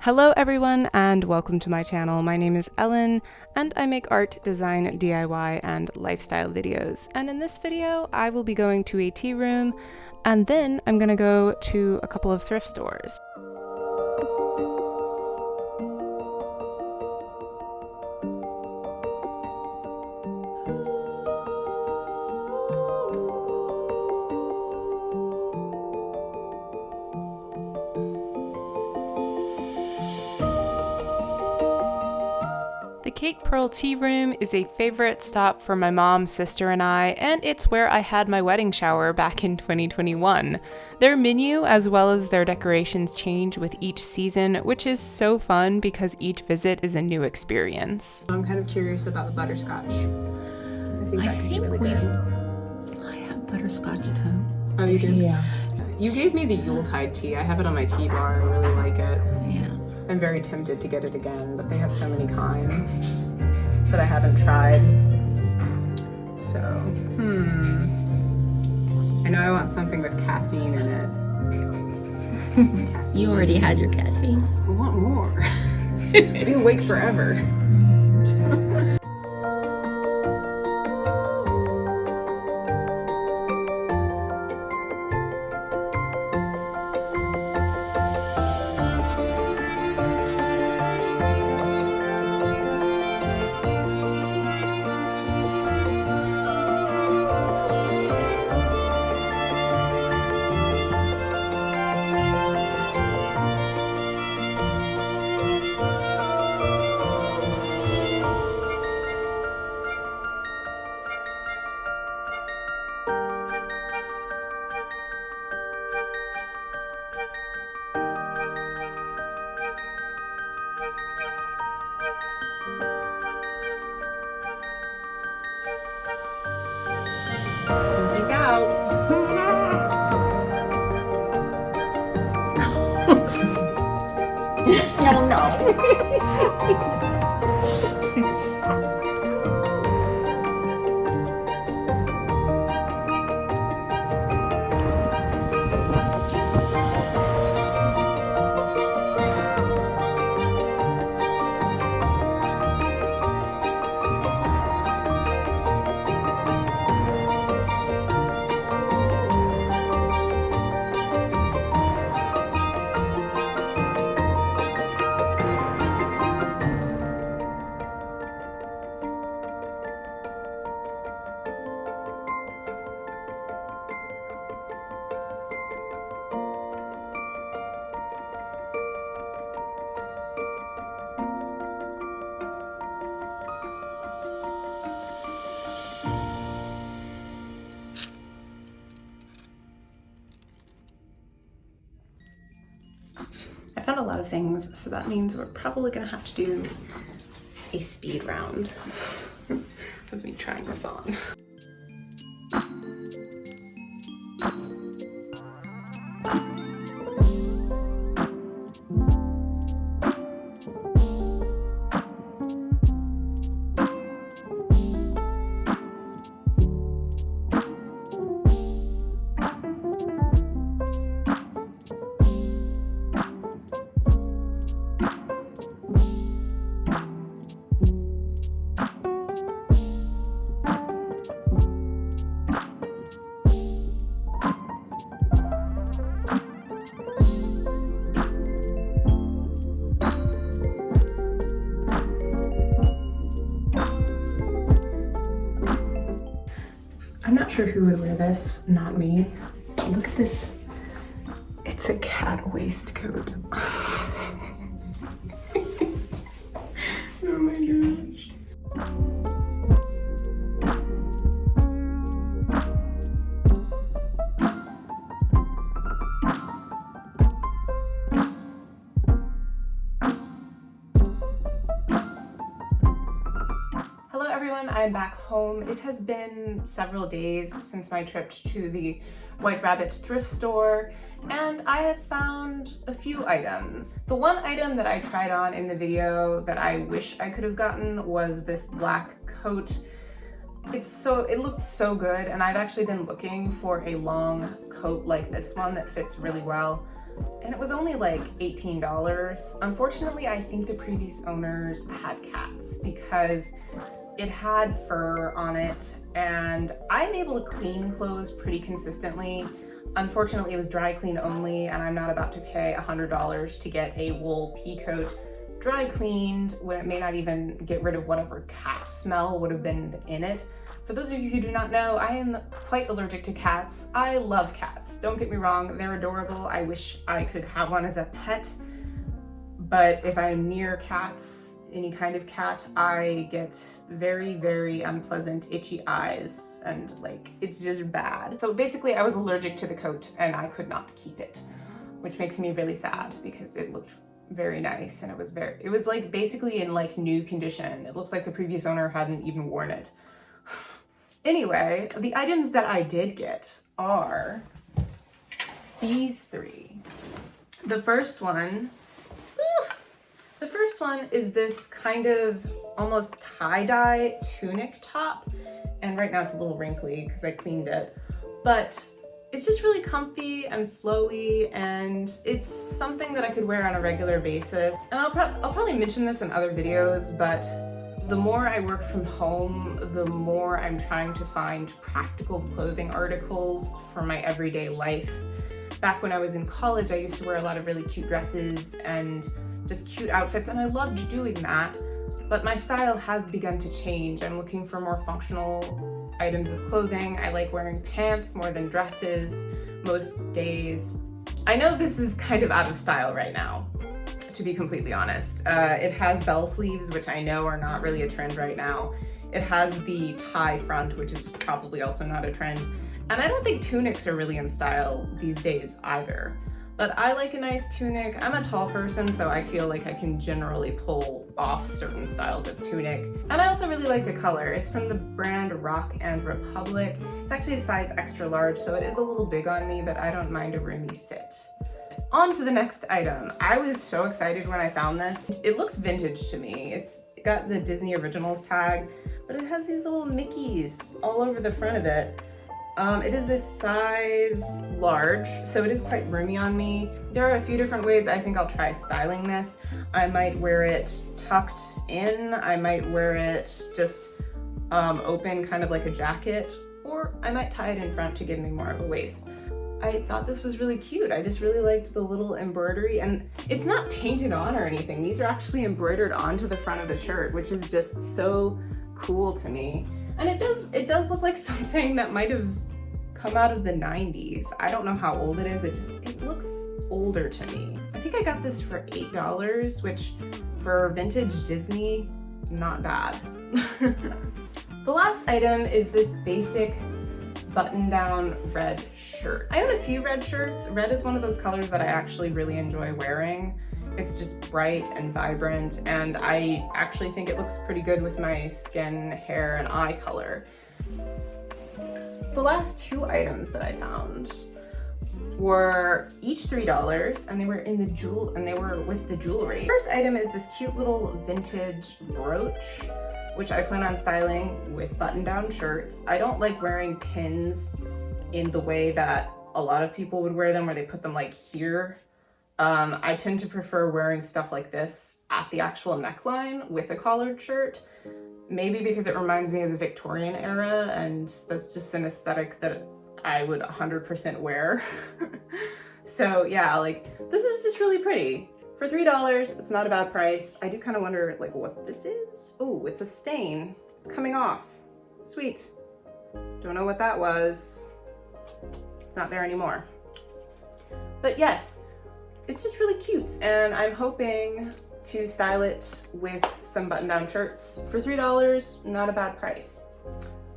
Hello everyone and welcome to my channel. My name is Ellen and I make art, design, DIY, and lifestyle videos. And in this video, I will be going to a tea room and then I'm gonna go to a couple of thrift stores. The Cake Pearl Tea Room is a favorite stop for my mom, sister, and I, and it's where I had my wedding shower back in 2021. Their menu as well as their decorations change with each season, which is so fun because each visit is a new experience. I'm kind of curious about the butterscotch. I think I have butterscotch at home. Oh, you do? Yeah. You gave me the Yuletide tea. I have it on my tea bar. I really like it. Yeah. I'm very tempted to get it again, but they have so many kinds that I haven't tried. So, I know I want something with caffeine in it. You already had your caffeine. I want more. I'll be awake forever. He's out. No. I found a lot of things, so that means we're probably gonna have to do a speed round of me trying this on. I'm not sure who would wear this, not me. But look at this. It's a cat waistcoat. Oh my gosh. Hello everyone, I'm back home. It has been several days since my trip to the White Rabbit thrift store, and I have found a few items. The one item that I tried on in the video that I wish I could have gotten was this black coat. It looked so good, and I've actually been looking for a long coat like this one that fits really well. and it was only like $18. Unfortunately, I think the previous owners had cats because it had fur on it, and I'm able to clean clothes pretty consistently. Unfortunately, it was dry clean only, and I'm not about to pay $100 to get a wool pea coat dry cleaned when it may not even get rid of whatever cat smell would have been in it. For those of you who do not know, I am quite allergic to cats. I love cats. Don't get me wrong, they're adorable. I wish I could have one as a pet, but if I'm near cats, any kind of cat, I get very, very unpleasant itchy eyes, and like, it's just bad. So basically I was allergic to the coat and I could not keep it, which makes me really sad because it looked very nice, and it was like basically in like new condition. It looked like the previous owner hadn't even worn it. Anyway, the items that I did get are these three. The first one is this kind of almost tie-dye tunic top, and right now it's a little wrinkly because I cleaned it, but it's just really comfy and flowy, and it's something that I could wear on a regular basis. And I'll probably mention this in other videos, but the more I work from home, the more I'm trying to find practical clothing articles for my everyday life. Back when I was in college, I used to wear a lot of really cute dresses and just cute outfits, and I loved doing that, but my style has begun to change. I'm looking for more functional items of clothing. I like wearing pants more than dresses most days. I know this is kind of out of style right now, to be completely honest. It has bell sleeves, which I know are not really a trend right now. It has the tie front, which is probably also not a trend. And I don't think tunics are really in style these days either. But I like a nice tunic. I'm a tall person, so I feel like I can generally pull off certain styles of tunic. And I also really like the color. It's from the brand Rock and Republic. It's actually a size extra large, so it is a little big on me, but I don't mind a roomy fit. On to the next item. I was so excited when I found this. It looks vintage to me. It's got the Disney Originals tag, but it has these little Mickeys all over the front of it. It is this size large, so it is quite roomy on me. There are a few different ways I think I'll try styling this. I might wear it tucked in, I might wear it just open, kind of like a jacket, or I might tie it in front to give me more of a waist. I thought this was really cute. I just really liked the little embroidery, and it's not painted on or anything. These are actually embroidered onto the front of the shirt, which is just so cool to me. And it does look like something that might have come out of the 90s. I don't know how old it is. It looks older to me. I think I got this for $8, which for vintage Disney, not bad. The last item is this basic button-down red shirt. I own a few red shirts. Red is one of those colors that I actually really enjoy wearing. It's just bright and vibrant, and I actually think it looks pretty good with my skin, hair, and eye color. The last two items that I found were each $3, and they were with the jewelry. First item is this cute little vintage brooch, which I plan on styling with button-down shirts. I don't like wearing pins in the way that a lot of people would wear them, where they put them like here. I tend to prefer wearing stuff like this at the actual neckline with a collared shirt, maybe because it reminds me of the Victorian era, and that's just an aesthetic that I would 100% wear. So yeah, like, this is just really pretty. For $3, it's not a bad price. I do kind of wonder like what this is. Oh, it's a stain. It's coming off. Sweet. Don't know what that was. It's not there anymore. But yes, it's just really cute, and I'm hoping to style it with some button-down shirts. For $3, not a bad price.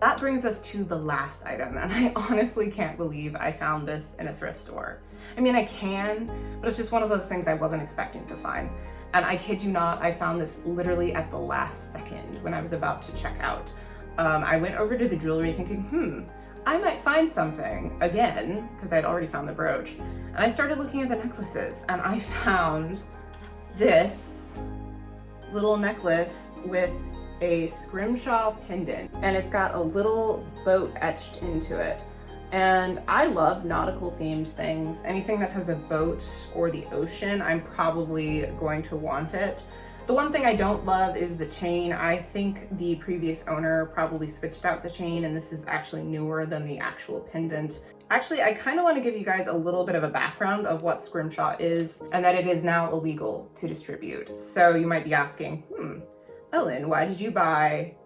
That brings us to the last item, and I honestly can't believe I found this in a thrift store. I mean, I can, but it's just one of those things I wasn't expecting to find. And I kid you not, I found this literally at the last second when I was about to check out. I went over to the jewelry thinking, I might find something again, because I'd already found the brooch. And I started looking at the necklaces, and I found this little necklace with a scrimshaw pendant, and it's got a little boat etched into it. And I love nautical themed things. Anything that has a boat or the ocean, I'm probably going to want it. The one thing I don't love is the chain. I think the previous owner probably switched out the chain, and this is actually newer than the actual pendant. Actually, I kind of want to give you guys a little bit of a background of what scrimshaw is, and that it is now illegal to distribute. So you might be asking, Ellen, why did you buy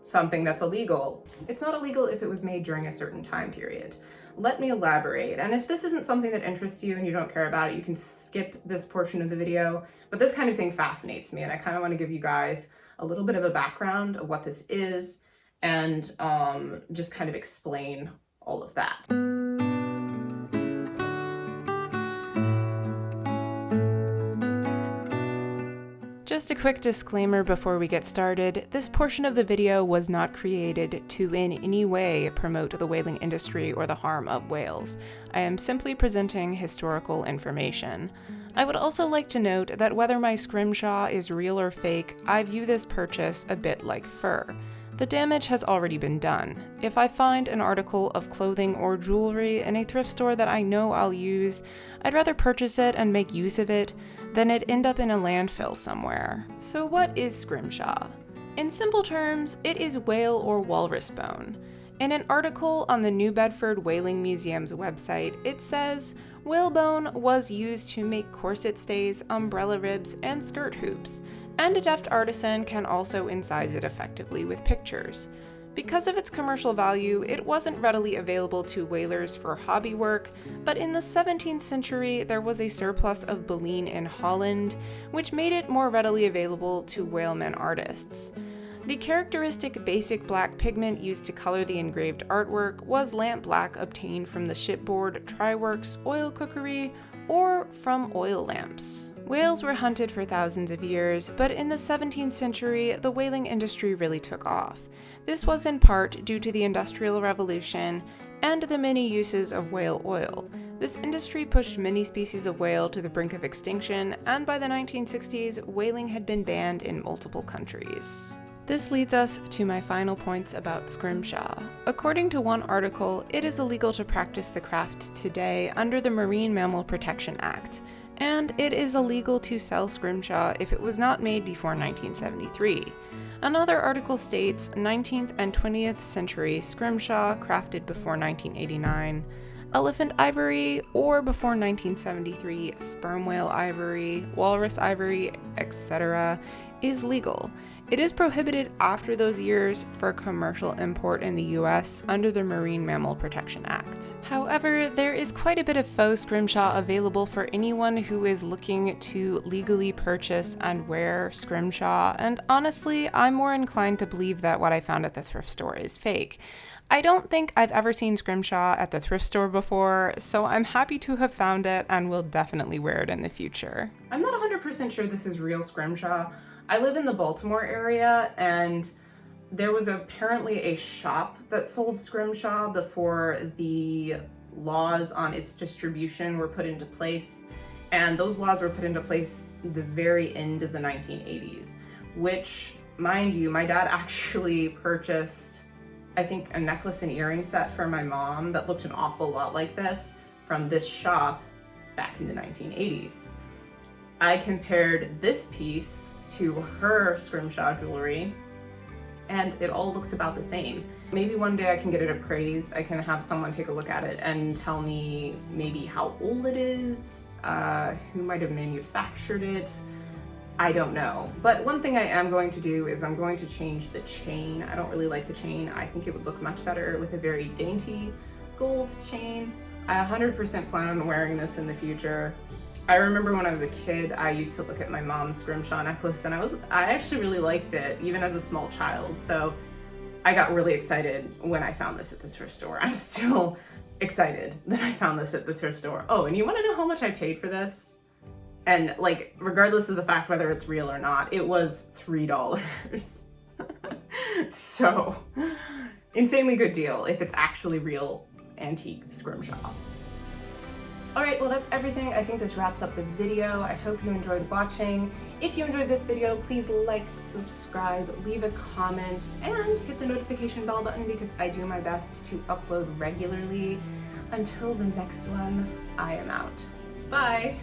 something that's illegal? It's not illegal if it was made during a certain time period. Let me elaborate. And if this isn't something that interests you and you don't care about it, you can skip this portion of the video. But this kind of thing fascinates me, and I kind of want to give you guys a little bit of a background of what this is and just kind of explain all of that. Just a quick disclaimer before we get started, this portion of the video was not created to in any way promote the whaling industry or the harm of whales. I am simply presenting historical information. I would also like to note that whether my scrimshaw is real or fake, I view this purchase a bit like fur. The damage has already been done. If I find an article of clothing or jewelry in a thrift store that I know I'll use, I'd rather purchase it and make use of it than it end up in a landfill somewhere. So what is scrimshaw? In simple terms, it is whale or walrus bone. In an article on the New Bedford Whaling Museum's website, it says, whalebone was used to make corset stays, umbrella ribs, and skirt hoops, and a deft artisan can also incise it effectively with pictures. Because of its commercial value, it wasn't readily available to whalers for hobby work, but in the 17th century there was a surplus of baleen in Holland, which made it more readily available to whalemen artists. The characteristic basic black pigment used to color the engraved artwork was lamp black obtained from the shipboard, tryworks, oil cookery, or from oil lamps. Whales were hunted for thousands of years, but in the 17th century, the whaling industry really took off. This was in part due to the Industrial Revolution and the many uses of whale oil. This industry pushed many species of whale to the brink of extinction, and by the 1960s, whaling had been banned in multiple countries. This leads us to my final points about scrimshaw. According to one article, it is illegal to practice the craft today under the Marine Mammal Protection Act, and it is illegal to sell scrimshaw if it was not made before 1973. Another article states 19th and 20th century scrimshaw crafted before 1989, elephant ivory, or before 1973 sperm whale ivory, walrus ivory, etc. is legal. It is prohibited after those years for commercial import in the US under the Marine Mammal Protection Act. However, there is quite a bit of faux scrimshaw available for anyone who is looking to legally purchase and wear scrimshaw, and honestly, I'm more inclined to believe that what I found at the thrift store is fake. I don't think I've ever seen scrimshaw at the thrift store before, so I'm happy to have found it and will definitely wear it in the future. I'm not 100% sure this is real scrimshaw. I live in the Baltimore area, and there was apparently a shop that sold scrimshaw before the laws on its distribution were put into place. And those laws were put into place the very end of the 1980s, which, mind you, my dad actually purchased, I think, a necklace and earring set for my mom that looked an awful lot like this from this shop back in the 1980s. I compared this piece to her scrimshaw jewelry, and it all looks about the same. Maybe one day I can get it appraised. I can have someone take a look at it and tell me maybe how old it is, who might have manufactured it. I don't know. But one thing I am going to do is I'm going to change the chain. I don't really like the chain. I think it would look much better with a very dainty gold chain. I 100% plan on wearing this in the future. I remember when I was a kid, I used to look at my mom's scrimshaw necklace, and I actually really liked it, even as a small child. So I got really excited when I found this at the thrift store. I'm still excited that I found this at the thrift store. Oh, and you want to know how much I paid for this? And like, regardless of the fact whether it's real or not, it was $3. So, insanely good deal if it's actually real antique scrimshaw. Alright, well that's everything. I think this wraps up the video. I hope you enjoyed watching. If you enjoyed this video, please like, subscribe, leave a comment, and hit the notification bell button because I do my best to upload regularly. Until the next one, I am out. Bye!